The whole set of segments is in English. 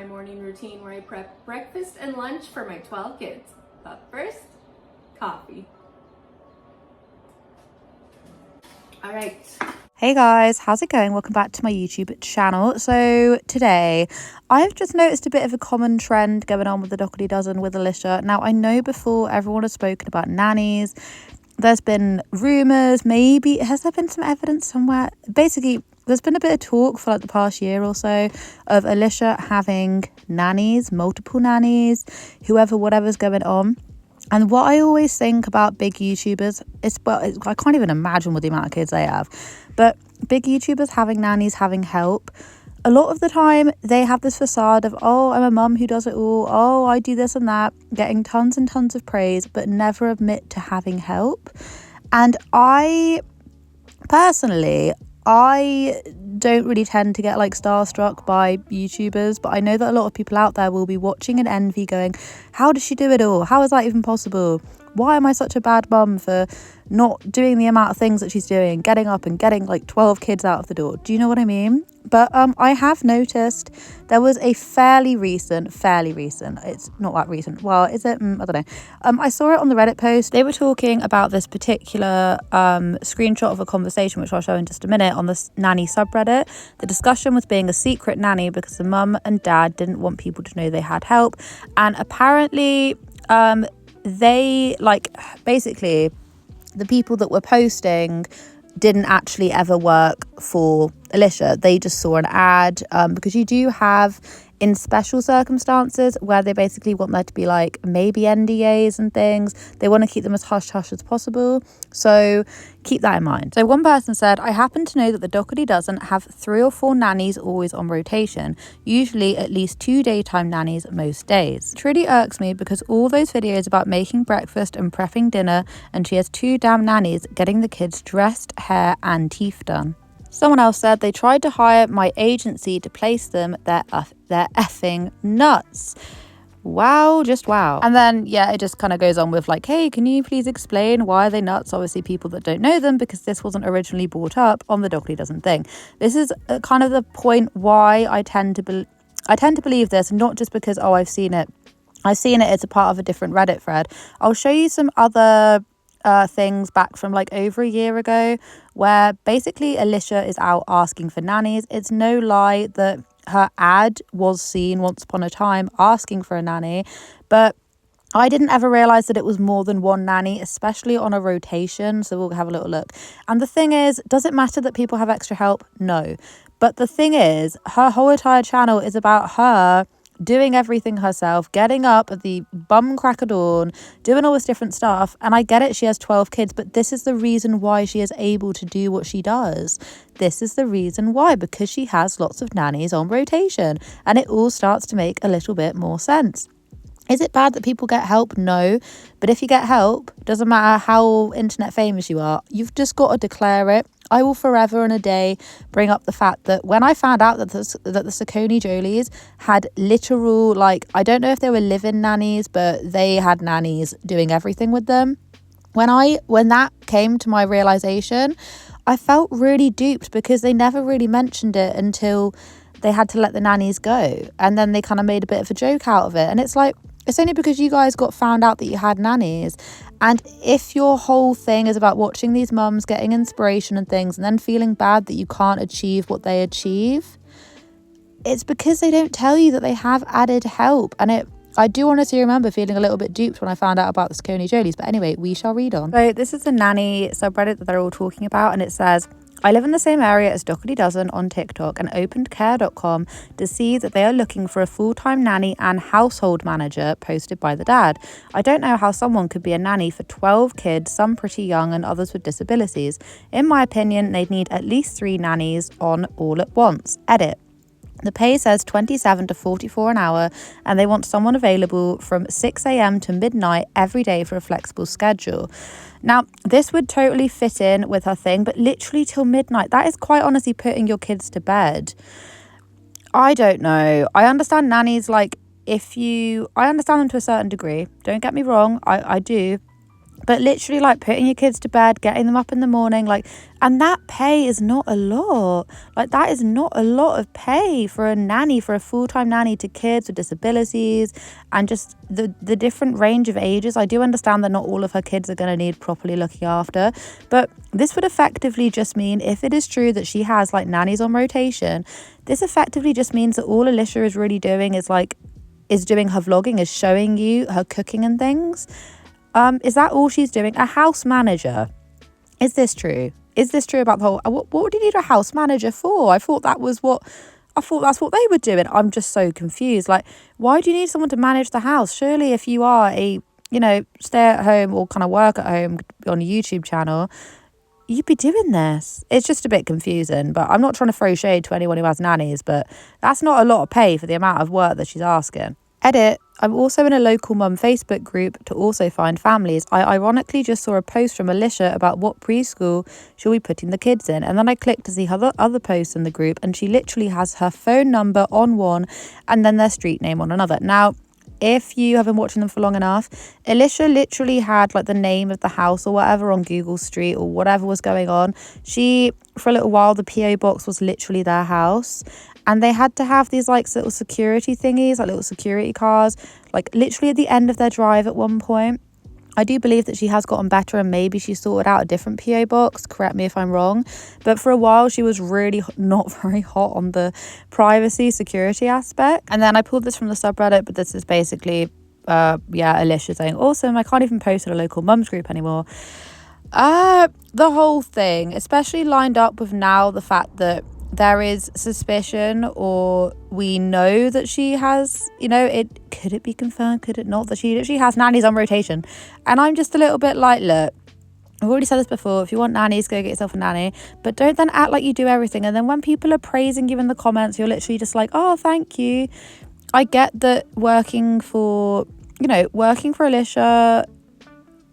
my morning routine where I prep breakfast and lunch for my 12 kids. But first, coffee. All right. Hey guys, how's it going? Welcome back to my YouTube channel. So today I've just noticed a bit of a common trend going on with the Dougherty dozen with Alicia. Now I know before everyone has spoken about nannies. There's been rumours, maybe has there been some evidence somewhere? Basically, there's been a bit of talk for like the past year or so of Alicia having nannies, multiple nannies, whatever's going on. And what I always think about big YouTubers is, I can't even imagine what the amount of kids they have, but big YouTubers having nannies, having help, a lot of the time they have this facade of, oh, I'm a mum who does it all, oh, I do this and that, getting tons and tons of praise, but never admit to having help. And I don't really tend to get like starstruck by YouTubers, but I know that a lot of people out there will be watching and envy going, how does she do it all? How is that even possible? Why am I such a bad mum for not doing the amount of things that she's doing, getting up and getting like 12 kids out of the door? Do you know what I mean? But I have noticed there was a fairly recent, it's not that recent, well, is it? I don't know. I saw it on the Reddit post. They were talking about this particular screenshot of a conversation, which I'll show in just a minute, on the nanny subreddit. The discussion was being a secret nanny because the mum and dad didn't want people to know they had help. And apparently they, like, basically the people that were posting didn't actually ever work for Alicia. They just saw an ad because you do have, in special circumstances where they basically want there to be like maybe NDAs and things, they want to keep them as hush-hush as possible. So keep that in mind. So one person said, I happen to know that the Dougherty doesn't have 3 or 4 nannies always on rotation, usually at least 2 daytime nannies most days. It really irks me because all those videos about making breakfast and prepping dinner, and she has 2 damn nannies getting the kids dressed, hair and teeth done. Someone else said they tried to hire my agency to place them. They're effing nuts. Wow, just wow. And then, yeah, it just kind of goes on with like, hey, can you please explain why are they nuts? Obviously, people that don't know them, because this wasn't originally brought up on the Dougherty dozen thing. This is kind of the point why I tend to believe this, not just because, oh, I've seen it. It's a part of a different Reddit thread. I'll show you some other things back from like over a year ago where basically Alicia is out asking for nannies. It's no lie that her ad was seen once upon a time asking for a nanny, but I didn't ever realise that it was more than one nanny, especially on a rotation. So we'll have a little look. And the thing is, does it matter that people have extra help? No. But the thing is, her whole entire channel is about her doing everything herself, getting up at the bum crack of dawn, doing all this different stuff. And I get it, she has 12 kids, but this is the reason why she is able to do what she does. This is the reason why, because she has lots of nannies on rotation, and it all starts to make a little bit more sense. Is it bad that people get help? No. But if you get help, doesn't matter how internet famous you are, you've just got to declare it. I will forever and a day bring up the fact that when I found out that the Saucony Jolies had literal, like, I don't know if they were live-in nannies, but they had nannies doing everything with them. When that came to my realization, I felt really duped because they never really mentioned it until they had to let the nannies go. And then they kind of made a bit of a joke out of it. And it's like, it's only because you guys got found out that you had nannies. And if your whole thing is about watching these mums getting inspiration and things and then feeling bad that you can't achieve what they achieve, it's because they don't tell you that they have added help. And I do honestly remember feeling a little bit duped when I found out about the Saucony Jolies. But anyway, we shall read on. So this is the nanny subreddit that they're all talking about, and it says, I live in the same area as Dougherty Dozen on TikTok and opened care.com to see that they are looking for a full-time nanny and household manager posted by the dad. I don't know how someone could be a nanny for 12 kids, some pretty young and others with disabilities. In my opinion, they'd need at least 3 nannies on all at once. Edit. The pay says 27 to 44 an hour, and they want someone available from 6 a.m. to midnight every day for a flexible schedule. Now, this would totally fit in with her thing, but literally till midnight, that is quite honestly putting your kids to bed. I don't know. I understand nannies, like, I understand them to a certain degree. Don't get me wrong, I do. But literally, like, putting your kids to bed, getting them up in the morning, like, and that pay is not a lot. Like, that is not a lot of pay for a nanny, for a full-time nanny to kids with disabilities and just the different range of ages. I do understand that not all of her kids are going to need properly looking after, but this would effectively just mean, if it is true that she has like nannies on rotation, this effectively just means that all Alicia is really doing is doing her vlogging, is showing you her cooking and things. Is that all she's doing? A house manager. Is this true? Is this true about the whole... What would you need a house manager for? I thought that's what they were doing. I'm just so confused. Like, why do you need someone to manage the house? Surely if you are a, stay at home or kind of work at home on a YouTube channel, you'd be doing this. It's just a bit confusing. But I'm not trying to throw shade to anyone who has nannies, but that's not a lot of pay for the amount of work that she's asking. Edit. I'm also in a local mum Facebook group to also find families. I ironically just saw a post from Alicia about what preschool she'll be putting the kids in, and then I clicked to see other posts in the group, and she literally has her phone number on one and then their street name on another. Now, if you have been watching them for long enough, Alicia literally had like the name of the house or whatever on Google Street or whatever was going on. For a little while, the PO box was literally their house. And they had to have these like little security thingies, like little security cars, like literally at the end of their drive at one point. I do believe that she has gotten better and maybe she sorted out a different PO box. Correct me if I'm wrong. But for a while, she was really not very hot on the privacy security aspect. And then I pulled this from the subreddit, but this is basically, Alicia saying, awesome, I can't even post in a local mums group anymore. The whole thing, especially lined up with now the fact that there is suspicion, or we know that she has, could it be confirmed, could it not, that she has nannies on rotation? And I'm just a little bit like, look, I've already said this before, if you want nannies, go get yourself a nanny, but don't then act like you do everything. And then when people are praising you in the comments, you're literally just like, oh, thank you. I get that working for Alicia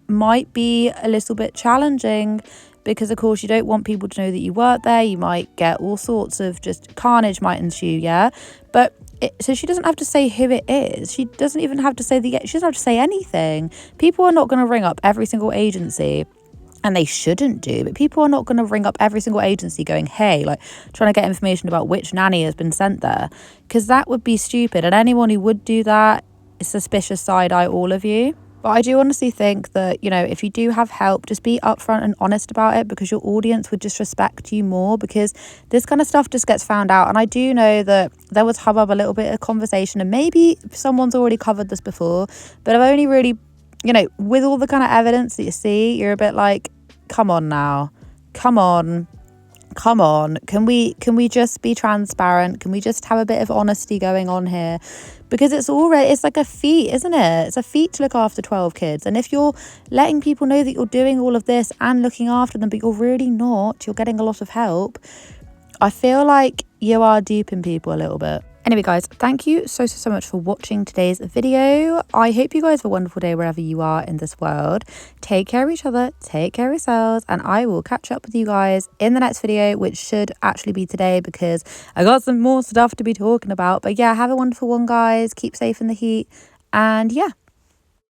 might be a little bit challenging, because of course you don't want people to know that you work there. You might get all sorts of just carnage might ensue, yeah? But so she doesn't have to say who it is. She doesn't even have to say she doesn't have to say anything. People are not going to ring up every single agency, and they shouldn't do, but people are not going to ring up every single agency going, hey, like trying to get information about which nanny has been sent there, because that would be stupid. And anyone who would do that is suspicious side-eye all of you. But I do honestly think that, if you do have help, just be upfront and honest about it, because your audience would just respect you more, because this kind of stuff just gets found out. And I do know that there was hubbub, a little bit of conversation, and maybe someone's already covered this before, but I've only really, with all the kind of evidence that you see, you're a bit like, come on now, come on. Can we just be transparent? Can we just have a bit of honesty going on here? Because it's like a feat, isn't it? It's a feat to look after 12 kids. And if you're letting people know that you're doing all of this and looking after them, but you're really not, you're getting a lot of help, I feel like you are duping people a little bit. Anyway, guys, thank you so much for watching today's video. I hope you guys have a wonderful day wherever you are in this world. Take care of each other, take care of yourselves, and I will catch up with you guys in the next video, which should actually be today, because I got some more stuff to be talking about. But yeah, have a wonderful one, guys. Keep safe in the heat, and yeah,